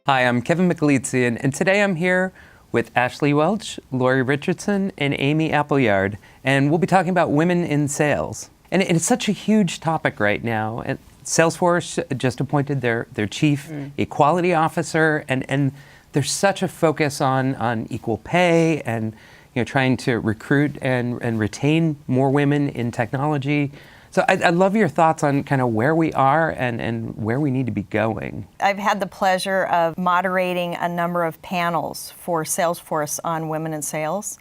Hi, I'm Kevin McAleese, and today I'm here with Ashley Welch, Lori Richardson, and Amy Appleyard, and we'll be talking about women in sales. And it's such a huge topic right now. And Salesforce just appointed their chief equality officer, and there's such a focus on equal pay and trying to recruit and retain more women in technology. So I'd love your thoughts on kind of where we are and where we need to be going. I've had the pleasure of moderating a number of panels for Salesforce on women in sales,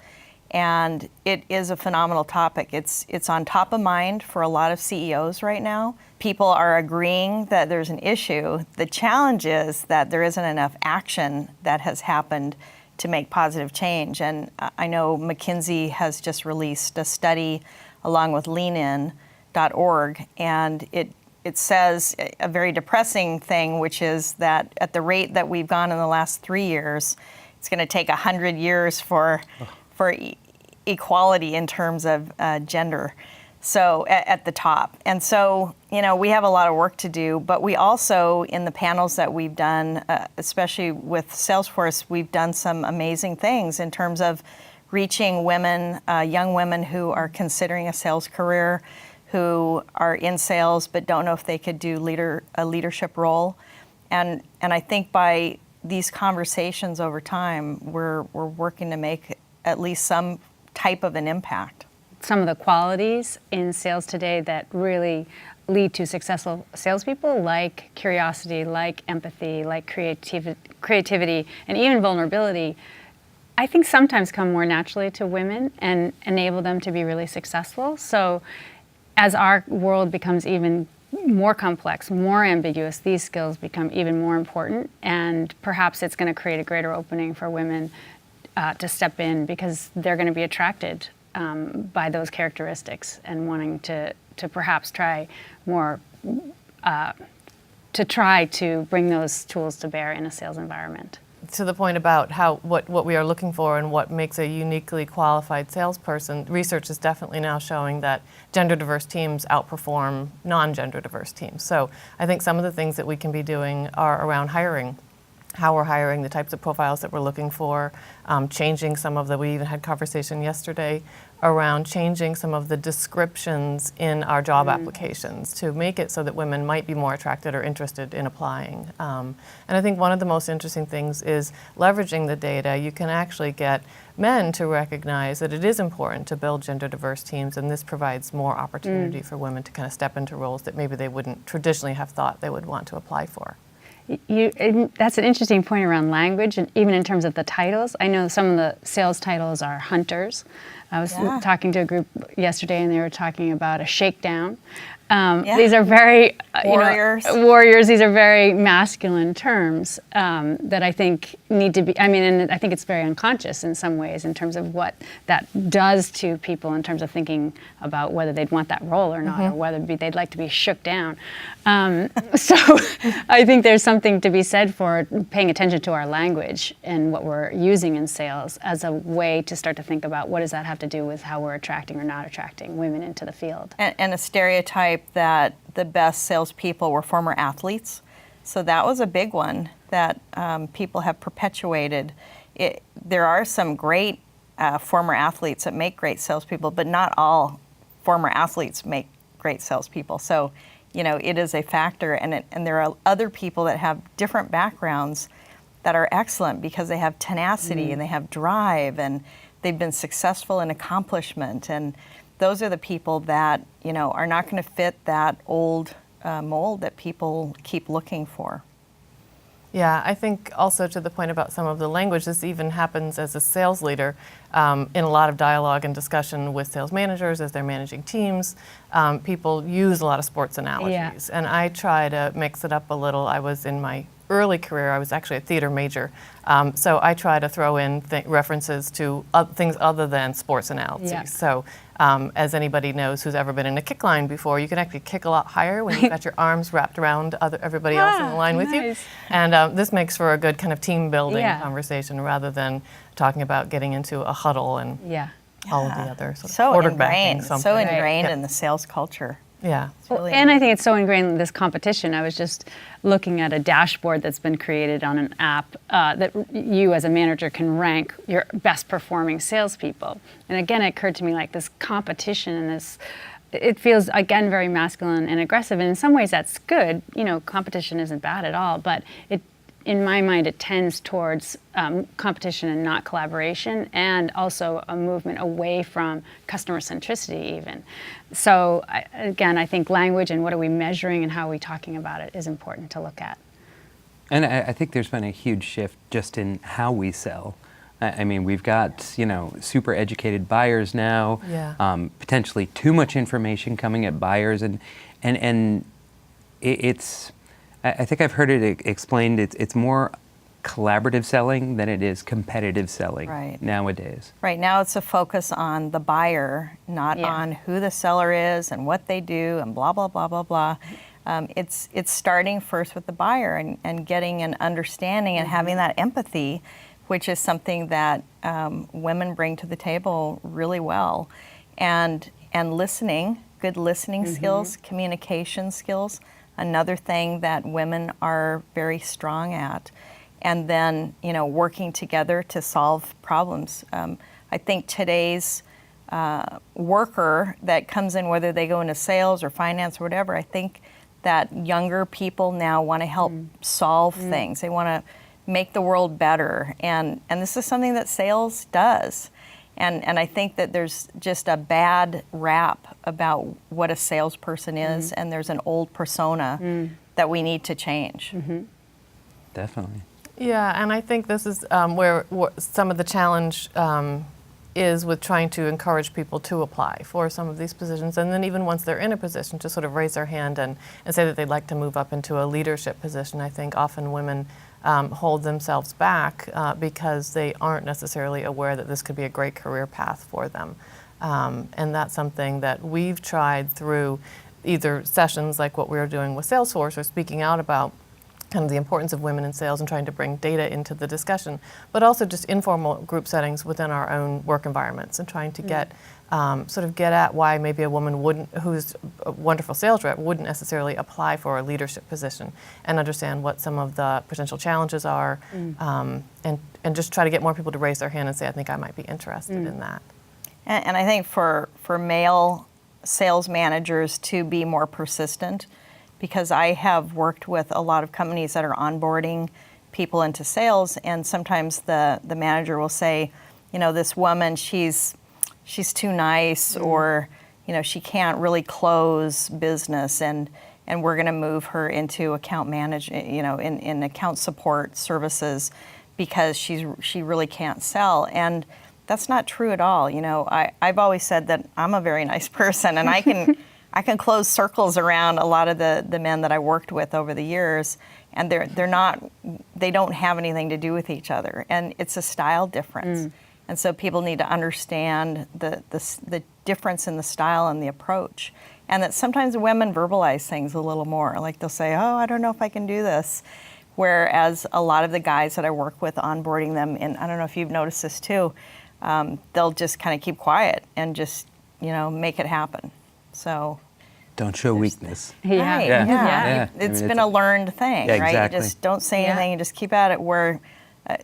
and it is a phenomenal topic. It's on top of mind for a lot of CEOs right now. People are agreeing that there's an issue. The challenge is that there isn't enough action that has happened to make positive change. And I know McKinsey has just released a study along with LeanIn.org, and it says a very depressing thing, which is that at the rate that we've gone in the last 3 years, it's going to take 100 years for equality in terms of gender. So at the top. And so, we have a lot of work to do, but we also, in the panels that we've done, especially with Salesforce, we've done some amazing things in terms of reaching women, young women who are considering a sales career, who are in sales but don't know if they could do a leadership role. And I think by these conversations over time, we're working to make at least some type of an impact. Some of the qualities in sales today that really lead to successful salespeople, like curiosity, like empathy, like creativity, and even vulnerability, I think sometimes come more naturally to women and enable them to be really successful. So as our world becomes even more complex, more ambiguous, these skills become even more important, and perhaps it's going to create a greater opening for women to step in because they're going to be attracted by those characteristics and wanting to perhaps try more, to try to bring those tools to bear in a sales environment. To the point about what we are looking for and what makes a uniquely qualified salesperson, research is definitely now showing that gender diverse teams outperform non-gender diverse teams. So I think some of the things that we can be doing are around hiring, how we're hiring, the types of profiles that we're looking for, changing some of we even had conversation yesterday around changing some of the descriptions in our job applications to make it so that women might be more attracted or interested in applying. And I think one of the most interesting things is leveraging the data. You can actually get men to recognize that it is important to build gender diverse teams, and this provides more opportunity for women to kind of step into roles that maybe they wouldn't traditionally have thought they would want to apply for. That's an interesting point around language, and even in terms of the titles. I know some of the sales titles are hunters. I was talking to a group yesterday, and they were talking about a shakedown. These are very warriors. These are very masculine terms that I think need to be. And I think it's very unconscious in some ways in terms of what that does to people in terms of thinking about whether they'd want that role or not, or whether they'd like to be shook down. So I think there's something to be said for paying attention to our language and what we're using in sales as a way to start to think about what does that have to do with how we're attracting or not attracting women into the field. And a stereotype that the best salespeople were former athletes. So that was a big one that people have perpetuated. There are some great former athletes that make great salespeople, but not all former athletes make great salespeople. So, it is a factor, and there are other people that have different backgrounds that are excellent because they have tenacity and they have drive and they've been successful in accomplishment, and those are the people that are not going to fit that old mold that people keep looking for. Yeah, I think also to the point about some of the language, this even happens as a sales leader in a lot of dialogue and discussion with sales managers as they're managing teams. People use a lot of sports analogies, and I try to mix it up a little. I was in my early career, I was actually a theater major, so I try to throw in references to things other than sports analogies. Yeah. So as anybody knows who's ever been in a kick line before, you can actually kick a lot higher when you've got your arms wrapped around everybody else in the line with you. And this makes for a good kind of team building conversation rather than talking about getting into a huddle and all of the other sort of quarterbacking something. So ingrained in the sales culture. Yeah. Well, really and I think it's so ingrained in this competition. I was just looking at a dashboard that's been created on an app that you as a manager can rank your best performing salespeople. And again, it occurred to me like this competition and this, it feels again very masculine and aggressive. And in some ways that's good. You know, competition isn't bad at all, but in my mind, it tends towards competition and not collaboration, and also a movement away from customer centricity even. So again, I think language and what are we measuring and how are we talking about it is important to look at. And I think there's been a huge shift just in how we sell. I mean, we've got, you know, super educated buyers now, potentially too much information coming at buyers, and it's, I think I've heard it explained, it's more collaborative selling than it is competitive selling nowadays. Right now it's a focus on the buyer, not on who the seller is and what they do and blah, blah, blah, blah, blah. It's starting first with the buyer and getting an understanding and having that empathy, which is something that women bring to the table really well. And listening, good listening skills, communication skills, another thing that women are very strong at. And then, you know, working together to solve problems. I think today's worker that comes in, whether they go into sales or finance or whatever, I think that younger people now want to help solve things. They want to make the world better. And this is something that sales does. And I think that there's just a bad rap about what a salesperson is, and there's an old persona that we need to change. Definitely. Yeah, and I think this is where some of the challenge is with trying to encourage people to apply for some of these positions, and then even once they're in a position to sort of raise their hand and say that they'd like to move up into a leadership position. I think often women hold themselves back because they aren't necessarily aware that this could be a great career path for them. And that's something that we've tried through either sessions like what we were doing with Salesforce, or speaking out about kind of the importance of women in sales and trying to bring data into the discussion, but also just informal group settings within our own work environments and trying to get sort of get at why maybe a woman wouldn't, who's a wonderful sales rep, wouldn't necessarily apply for a leadership position, and understand what some of the potential challenges are, and just try to get more people to raise their hand and say, I think I might be interested in that. And I think for male sales managers to be more persistent, because I have worked with a lot of companies that are onboarding people into sales, and sometimes the manager will say, you know, this woman, she's too nice, or, you know, she can't really close business, and we're going to move her into account management, you know, in account support services, because she really can't sell. And that's not true at all. You know, I've always said that I'm a very nice person, and I can close circles around a lot of the men that I worked with over the years, and they don't have anything to do with each other, and it's a style difference. And so people need to understand the difference in the style and the approach, and that sometimes women verbalize things a little more. Like they'll say, oh, I don't know if I can do this. Whereas a lot of the guys that I work with onboarding them, and I don't know if you've noticed this too, they'll just kind of keep quiet and just, you know, make it happen. So don't show weakness. Right, Yeah. It's been a learned thing, right? Exactly. You just don't say anything and just keep at it, where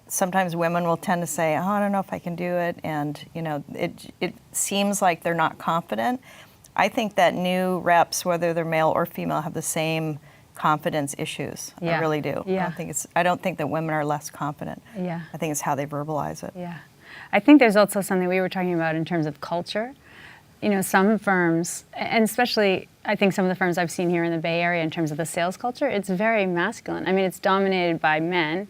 sometimes women will tend to say, oh, I don't know if I can do it, and, you know, it seems like they're not confident. I think that new reps, whether they're male or female, have the same confidence issues. I really do. Yeah. I don't think that women are less confident. Yeah. I think it's how they verbalize it. Yeah. I think there's also something we were talking about in terms of culture. You know, some firms, and especially I think some of the firms I've seen here in the Bay Area in terms of the sales culture, it's very masculine. I mean, it's dominated by men.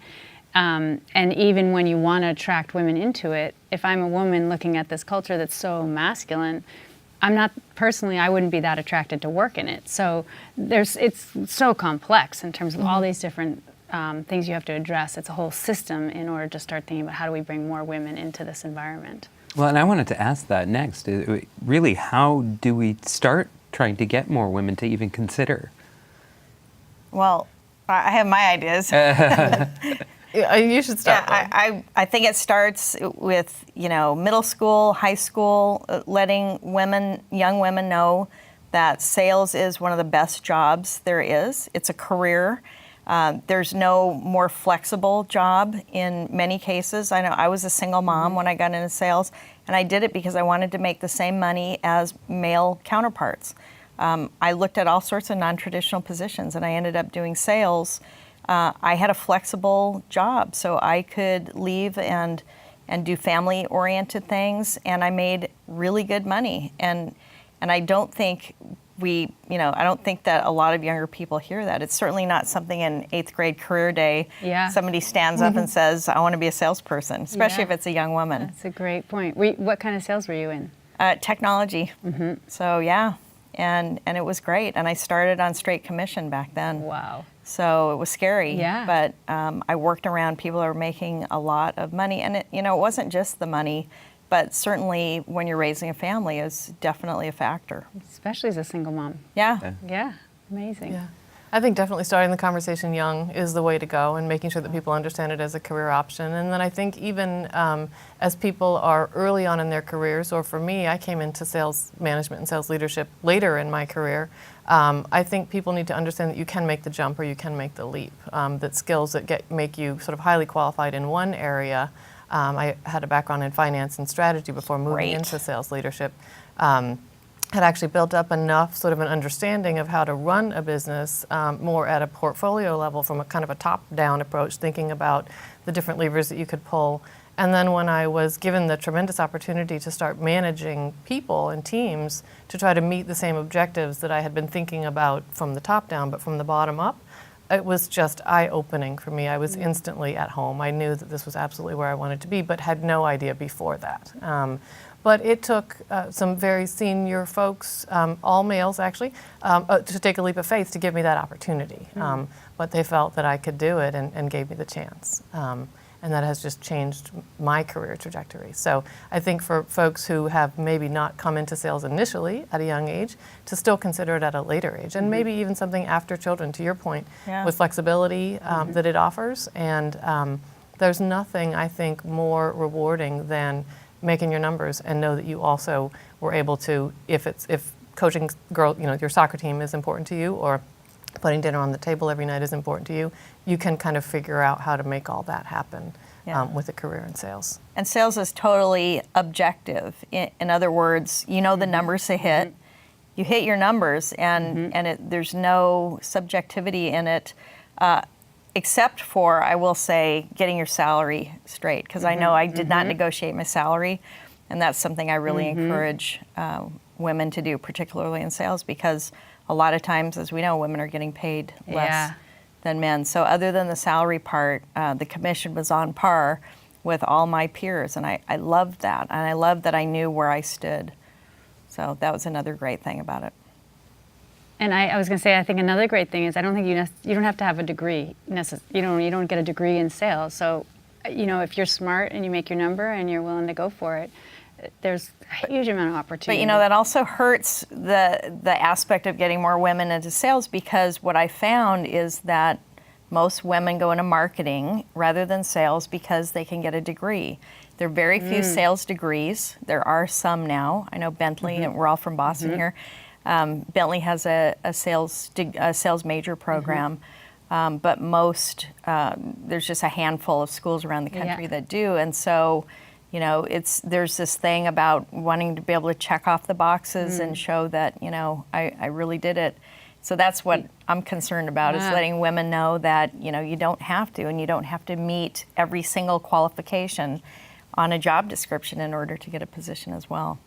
And even when you want to attract women into it, if I'm a woman looking at this culture that's so masculine, I wouldn't be that attracted to work in it. So it's so complex in terms of all these different things you have to address. It's a whole system in order to start thinking about how do we bring more women into this environment. Well, and I wanted to ask that next. Really, how do we start trying to get more women to even consider? Well, I have my ideas. You should start. I think it starts with, you know, middle school, high school, letting young women know that sales is one of the best jobs there is. It's a career. There's no more flexible job in many cases. I know I was a single mom when I got into sales, and I did it because I wanted to make the same money as male counterparts. I looked at all sorts of non-traditional positions, and I ended up doing sales. I had a flexible job, so I could leave and do family-oriented things, and I made really good money. And I don't think I don't think that a lot of younger people hear that. It's certainly not something in 8th grade career day. Yeah. Somebody stands up and says, I want to be a salesperson, especially Yeah. if it's a young woman. That's a great point. What kind of sales were you in? Technology. So yeah, and it was great. And I started on straight commission back then. Wow. So it was scary. Yeah. But I worked around people who were making a lot of money. And it wasn't just the money, but certainly when you're raising a family is definitely a factor. Especially as a single mom. Yeah. Yeah, amazing. Yeah. I think definitely starting the conversation young is the way to go, and making sure that people understand it as a career option. And then I think even as people are early on in their careers, or for me, I came into sales management and sales leadership later in my career, I think people need to understand that you can make the jump or you can make the leap, that skills that make you sort of highly qualified in one area. I had a background in finance and strategy before moving Great. into sales leadership. Had actually built up enough sort of an understanding of how to run a business more at a portfolio level from a kind of a top-down approach, thinking about the different levers that you could pull. And then when I was given the tremendous opportunity to start managing people and teams to try to meet the same objectives that I had been thinking about from the top down, but from the bottom up, it was just eye-opening for me. I was instantly at home. I knew that this was absolutely where I wanted to be, but had no idea before that. But it took some very senior folks, all males actually, to take a leap of faith to give me that opportunity. But they felt that I could do it and gave me the chance. And that has just changed my career trajectory. So I think for folks who have maybe not come into sales initially at a young age, to still consider it at a later age, and maybe even something after children, to your point, with flexibility that it offers. And there's nothing, I think, more rewarding than making your numbers and know that you also were able to, if coaching your soccer team is important to you, or putting dinner on the table every night is important to you, you can kind of figure out how to make all that happen with a career in sales. And sales is totally objective. In other words, the numbers to hit. You hit your numbers, and there's no subjectivity in it, except for, I will say, getting your salary straight. Because I know I did not negotiate my salary, and that's something I really encourage women to do, particularly in sales, because a lot of times, as we know, women are getting paid less than men. So other than the salary part, the commission was on par with all my peers, and I loved that. And I loved that I knew where I stood. So that was another great thing about it. And I was going to say, I think another great thing is I don't think you don't have to have a degree. You don't get a degree in sales. So, if you're smart and you make your number and you're willing to go for it, there's a huge amount of opportunity. But that also hurts the aspect of getting more women into sales, because what I found is that most women go into marketing rather than sales because they can get a degree. There are very few sales degrees. There are some now. I know Bentley, and we're all from Boston here. Bentley has a sales major program, but most there's just a handful of schools around the country that do, and so. There's this thing about wanting to be able to check off the boxes and show that, I really did it. So that's what I'm concerned about, is letting women know that, you don't have to, and you don't have to meet every single qualification on a job description in order to get a position as well.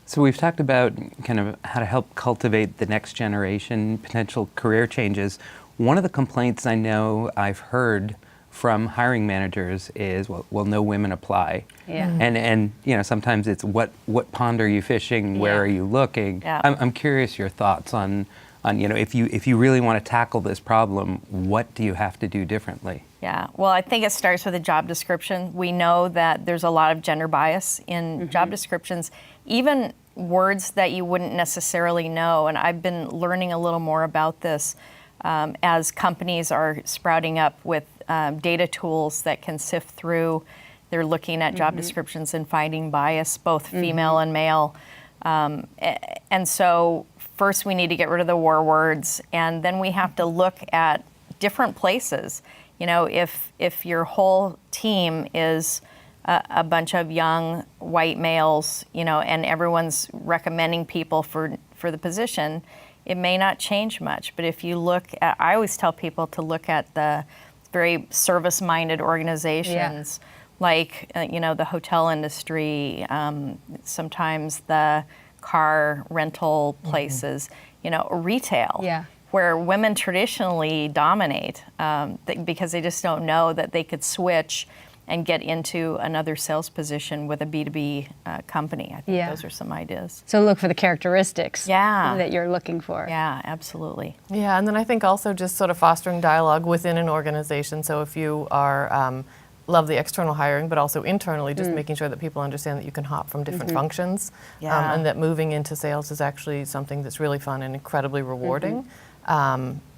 So we've talked about kind of how to help cultivate the next generation, potential career changes. One of the complaints I know I've heard from hiring managers is, well, no women apply. Yeah. And sometimes it's what pond are you fishing? Where are you looking? Yeah. I'm curious your thoughts on if you really want to tackle this problem, what do you have to do differently? Yeah, well, I think it starts with a job description. We know that there's a lot of gender bias in job descriptions, even words that you wouldn't necessarily know. And I've been learning a little more about this as companies are sprouting up with data tools that can sift through. They're looking at job descriptions and finding bias, both female and male. And so first we need to get rid of the war words, and then we have to look at different places. You know, if your whole team is a bunch of young white males, you know, and everyone's recommending people for the position, it may not change much. But if you look at, I always tell people to look at the very service-minded organizations, like, you know, the hotel industry, sometimes the car rental places, you know, retail. Where women traditionally dominate because they just don't know that they could switch and get into another sales position with a B2B company. I think those are some ideas. So look for the characteristics that you're looking for. Yeah, absolutely. Yeah, and then I think also just sort of fostering dialogue within an organization. So if you are love the external hiring, but also internally, just making sure that people understand that you can hop from different functions, and that moving into sales is actually something that's really fun and incredibly rewarding.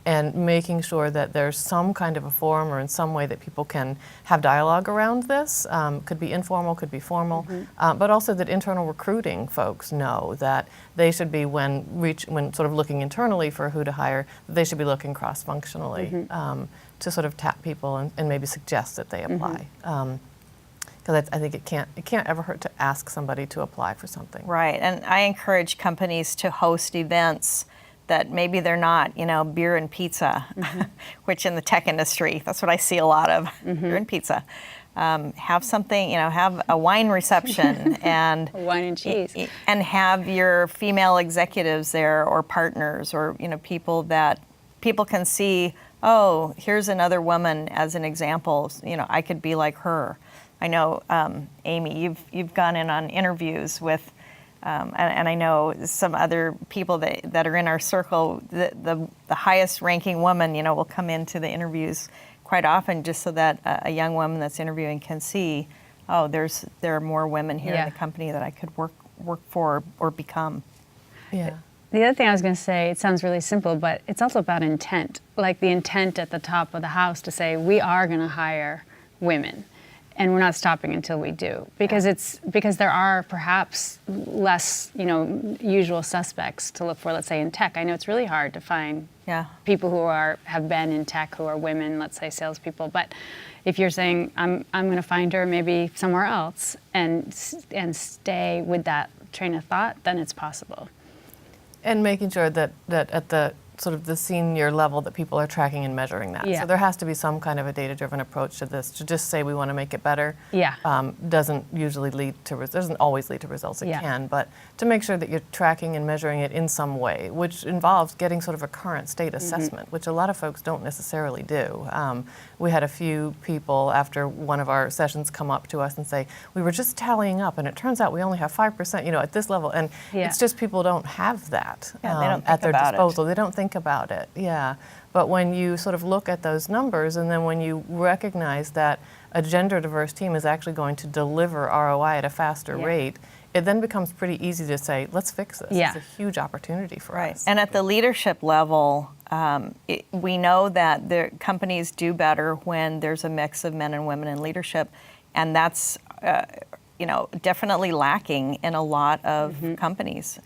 And making sure that there's some kind of a forum or in some way that people can have dialogue around this. Could be informal, could be formal, but also that internal recruiting folks know that they should be, when sort of looking internally for who to hire, they should be looking cross-functionally to sort of tap people and maybe suggest that they apply. Because I think it can't ever hurt to ask somebody to apply for something. Right, and I encourage companies to host events that maybe they're not, you know, beer and pizza, which in the tech industry, that's what I see a lot of, beer and pizza. Have something, you know, have a wine reception and wine and cheese, and have your female executives there, or partners, or, you know, people that people can see. Oh, here's another woman as an example. You know, I could be like her. I know, Amy, you've gone in on interviews with. And I know some other people that are in our circle, the highest ranking woman, you know, will come into the interviews quite often, just so that a young woman that's interviewing can see, oh, there are more women here in the company that I could work for or become. Yeah. The other thing I was going to say, it sounds really simple, but it's also about intent. Like the intent at the top of the house to say, we are going to hire women. And we're not stopping until we do, because because there are perhaps less, you know, usual suspects to look for. Let's say in tech, I know it's really hard to find people who have been in tech who are women. Let's say salespeople. But if you're saying I'm going to find her maybe somewhere else and stay with that train of thought, then it's possible. And making sure that at the sort of the senior level that people are tracking and measuring that. So there has to be some kind of a data-driven approach to this. To just say we want to make it better doesn't usually lead to, doesn't always lead to results. It can, but to make sure that you're tracking and measuring it in some way, which involves getting sort of a current state assessment, which a lot of folks don't necessarily do. We had a few people after one of our sessions come up to us and say, we were just tallying up and it turns out we only have 5%, you know, at this level. And it's just people don't have that they don't at their about disposal. They don't think about it, But when you sort of look at those numbers, and then when you recognize that a gender diverse team is actually going to deliver ROI at a faster rate, it then becomes pretty easy to say, let's fix this. It's a huge opportunity for us. And at the leadership level, we know that the companies do better when there's a mix of men and women in leadership, and that's you know, definitely lacking in a lot of companies.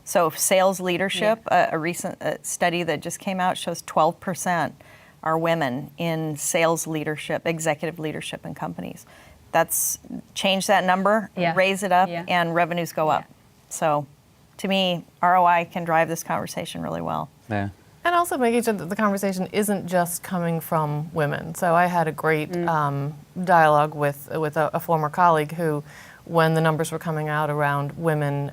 So sales leadership, a recent study that just came out shows 12% are women in sales leadership, executive leadership in companies. That's change that number, raise it up, and revenues go up. So to me, ROI can drive this conversation really well. Yeah. And also making sure that the conversation isn't just coming from women. So I had a great dialogue with a former colleague who, when the numbers were coming out around women,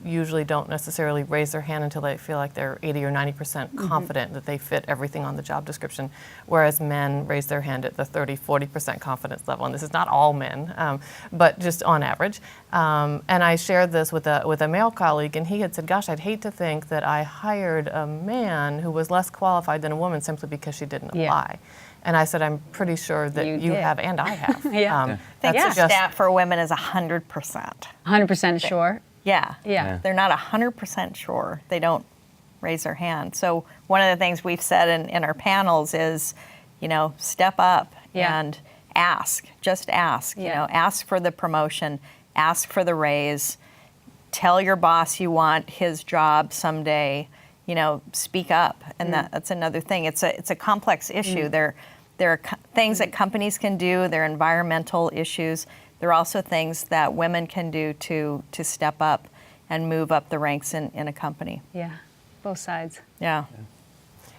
usually don't necessarily raise their hand until they feel like they're 80 or 90% confident that they fit everything on the job description, whereas men raise their hand at the 30, 40% confidence level. And this is not all men, but just on average. And I shared this with a male colleague, and he had said, gosh, I'd hate to think that I hired a man who was less qualified than a woman simply because she didn't apply. And I said, I'm pretty sure that you have, and I have. I think the stat for women is 100%. 100% sure? Yeah. They're not 100% sure. They don't raise their hand. So one of the things we've said in our panels is, you know, step up and ask. Just ask. You know, ask for the promotion, ask for the raise. tell your boss you want his job someday. You know, speak up, and that's another thing. It's a complex issue. There are things that companies can do. There are environmental issues. There are also things that women can do to step up and move up the ranks in a company. Yeah, both sides. Yeah.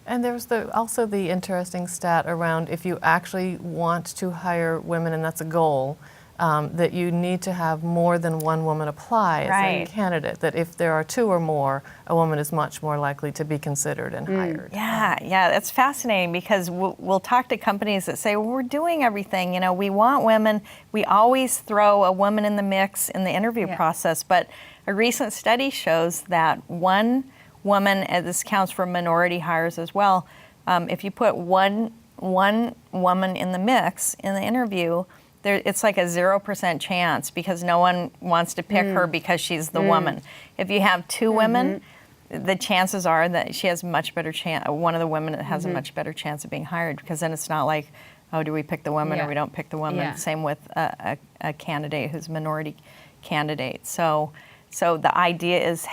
And there's also the interesting stat around if you actually want to hire women, and that's a goal, that you need to have more than one woman apply as Right. a candidate. That if there are two or more, a woman is much more likely to be considered and hired. Yeah, that's fascinating because we'll talk to companies that say, well, we're doing everything. You know, we want women. We always throw a woman in the mix in the interview process. But a recent study shows that one woman, and this counts for minority hires as well, if you put one woman in the mix in the interview, it's like a 0% chance because no one wants to pick her because she's the woman. If you have two women, the chances are that she has much better chance. One of the women has a much better chance of being hired because then it's not like, oh, do we pick the woman or we don't pick the woman? Yeah. Same with a candidate who's a minority candidate. So the idea is,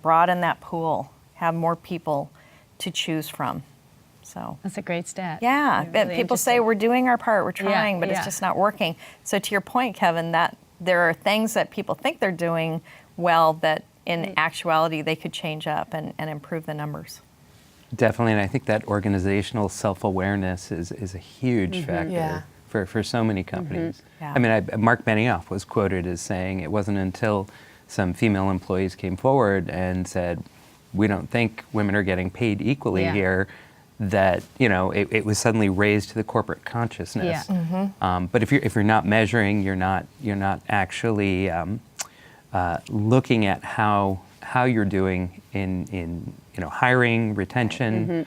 broaden that pool, have more people to choose from. So. That's a great stat. Yeah, Really but people interesting. say we're doing our part, we're trying, but it's yeah. just not working. So to your point, Kevin, that there are things that people think they're doing well that in actuality they could change up and improve the numbers. Definitely, and I think that organizational self-awareness is a huge factor Yeah. for so many companies. Yeah. I mean, Mark Benioff was quoted as saying it wasn't until some female employees came forward and said, we don't think women are getting paid equally Yeah. here, that it was suddenly raised to the corporate consciousness. Yeah. But if you're not measuring, you're not actually looking at how you're doing in hiring, retention,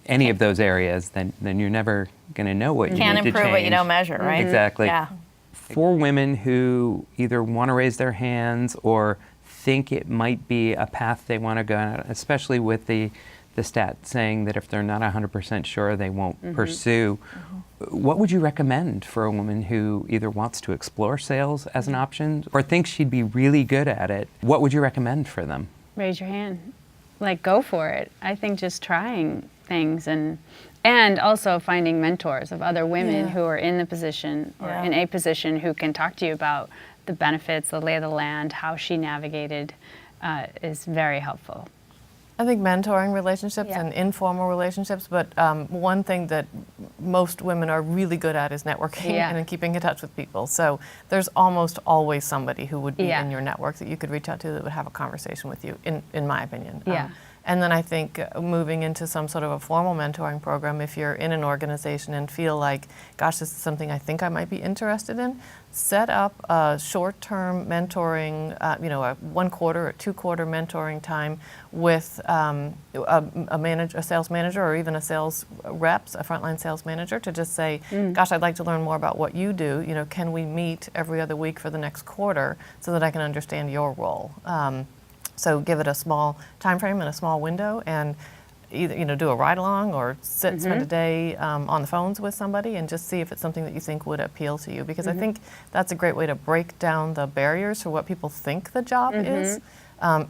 any of those areas, then you're never going to know what you Can't need to improve change. what you don't measure, right? Exactly. Yeah. For women who either want to raise their hands or think it might be a path they want to go down, especially with the stat saying that if they're not 100% sure, they won't pursue. What would you recommend for a woman who either wants to explore sales as an option or thinks she'd be really good at it? What would you recommend for them? Raise your hand. Like, go for it. I think just trying things and also finding mentors of other women who are in the position or in a position who can talk to you about the benefits, the lay of the land, how she navigated is very helpful. I think mentoring relationships Yeah. and informal relationships, but one thing that most women are really good at is networking Yeah. and in keeping in touch with people. So there's almost always somebody who would be Yeah. in your network that you could reach out to that would have a conversation with you, in my opinion. Yeah. And then I think moving into some sort of a formal mentoring program, if you're in an organization and feel like, gosh, this is something I think I might be interested in, set up a short-term mentoring, a 1 quarter or 2 quarter mentoring time with a sales manager or even a sales reps, a frontline sales manager, to just say, gosh, I'd like to learn more about what you do. Can we meet every other week for the next quarter so that I can understand your role? So give it a small time frame and a small window, and either do a ride along or spend a day on the phones with somebody and just see if it's something that you think would appeal to you. Because I think that's a great way to break down the barriers for what people think the job is.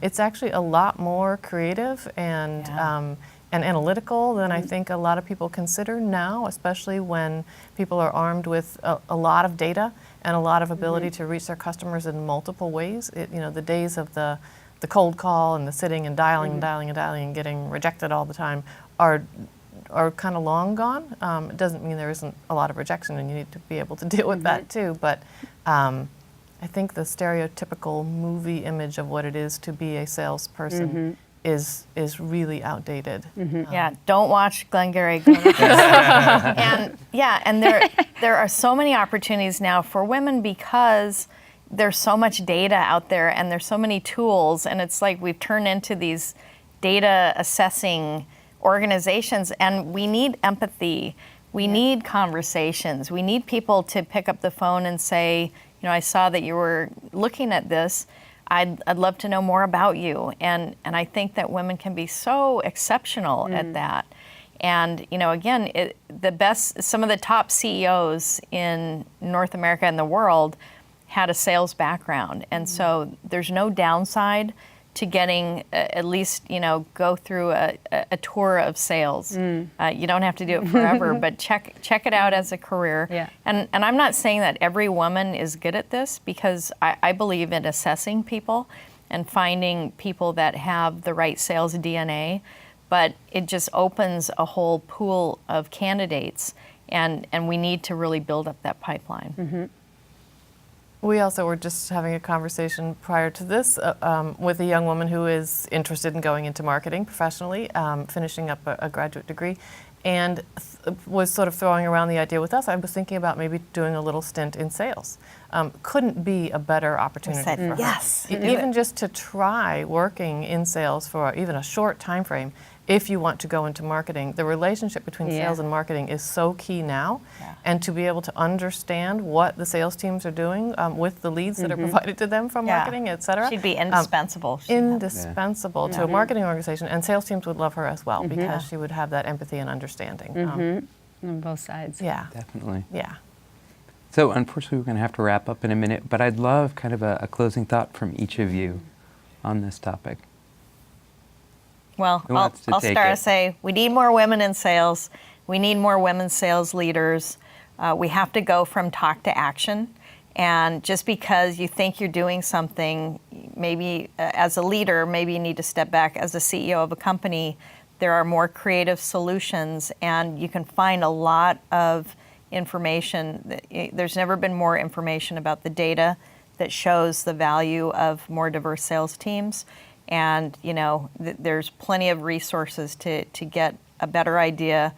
It's actually a lot more creative and analytical than I think a lot of people consider now, especially when people are armed with a lot of data and a lot of ability to reach their customers in multiple ways. The days of the cold call and the sitting and dialing and dialing and dialing and getting rejected all the time are kind of long gone. It doesn't mean there isn't a lot of rejection, and you need to be able to deal with that too. But I think the stereotypical movie image of what it is to be a salesperson is really outdated. Yeah, don't watch Glengarry Glen Ross. and there are so many opportunities now for women because there's so much data out there and there's so many tools, and it's like we've turned into these data assessing organizations, and we need empathy. We need conversations. We need people to pick up the phone and say, I saw that you were looking at this. I'd love to know more about you. And I think that women can be so exceptional at that. And, again, some of the top CEOs in North America and the world had a sales background. And so there's no downside to getting at least, go through a tour of sales. You don't have to do it forever, but check it out as a career. Yeah. And I'm not saying that every woman is good at this, because I believe in assessing people and finding people that have the right sales DNA, but it just opens a whole pool of candidates, and we need to really build up that pipeline. We also were just having a conversation prior to this with a young woman who is interested in going into marketing professionally, finishing up a graduate degree, and was sort of throwing around the idea with us. I was thinking about maybe doing a little stint in sales. Couldn't be a better opportunity for her. Yes. Even just to try working in sales for even a short time frame. If you want to go into marketing, the relationship between sales and marketing is so key now. Yeah. And to be able to understand what the sales teams are doing with the leads that are provided to them from marketing, et cetera. She'd be indispensable. Indispensable to a marketing organization, and sales teams would love her as well, because she would have that empathy and understanding. On both sides. Yeah. Definitely. Yeah. So unfortunately, we're going to have to wrap up in a minute, but I'd love kind of a closing thought from each of you on this topic. Well, Who I'll wants to start take to it? say we need more women in sales. We need more women sales leaders. We have to go from talk to action. And just because you think you're doing something, maybe as a leader, maybe you need to step back. As a CEO of a company, there are more creative solutions, and you can find a lot of information. There's never been more information about the data that shows the value of more diverse sales teams. And, there's plenty of resources to get a better idea,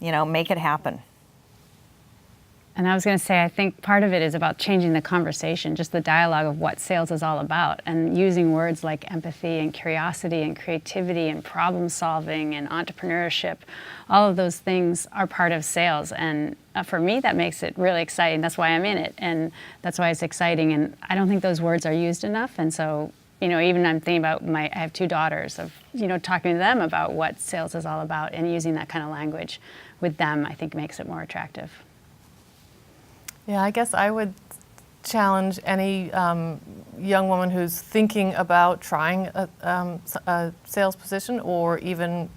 make it happen. And I was going to say, I think part of it is about changing the conversation, just the dialogue of what sales is all about, and using words like empathy and curiosity and creativity and problem solving and entrepreneurship. All of those things are part of sales. And for me, that makes it really exciting. That's why I'm in it. And that's why it's exciting. And I don't think those words are used enough. And so, even I'm thinking about I have 2 daughters, of, talking to them about what sales is all about, and using that kind of language with them, I think makes it more attractive. Yeah, I guess I would challenge any young woman who's thinking about trying a sales position, or even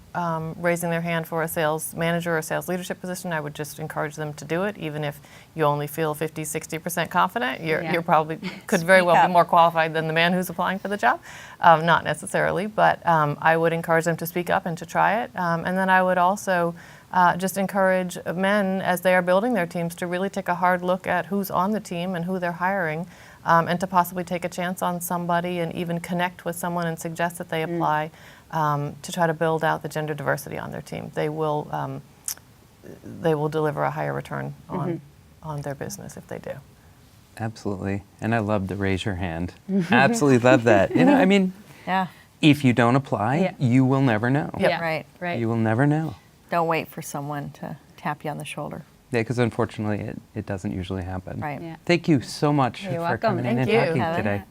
raising their hand for a sales manager or sales leadership position. I would just encourage them to do it, even if you only feel 50-60% confident. You're probably could very well be more qualified than the man who's applying for the job. Not necessarily, but I would encourage them to speak up and to try it. And then I would also just encourage men, as they are building their teams, to really take a hard look at who's on the team and who they're hiring, and to possibly take a chance on somebody and even connect with someone and suggest that they apply to try to build out the gender diversity on their team. They will deliver a higher return on their business if they do. Absolutely. And I love the raise your hand. Absolutely love that. Yeah. If you don't apply, you will never know. Yeah. Right. You will never know. Don't wait for someone to tap you on the shoulder. Yeah, because unfortunately, it doesn't usually happen. Right. Yeah. Thank you so much You're for welcome. coming in Thank and you. talking Having today.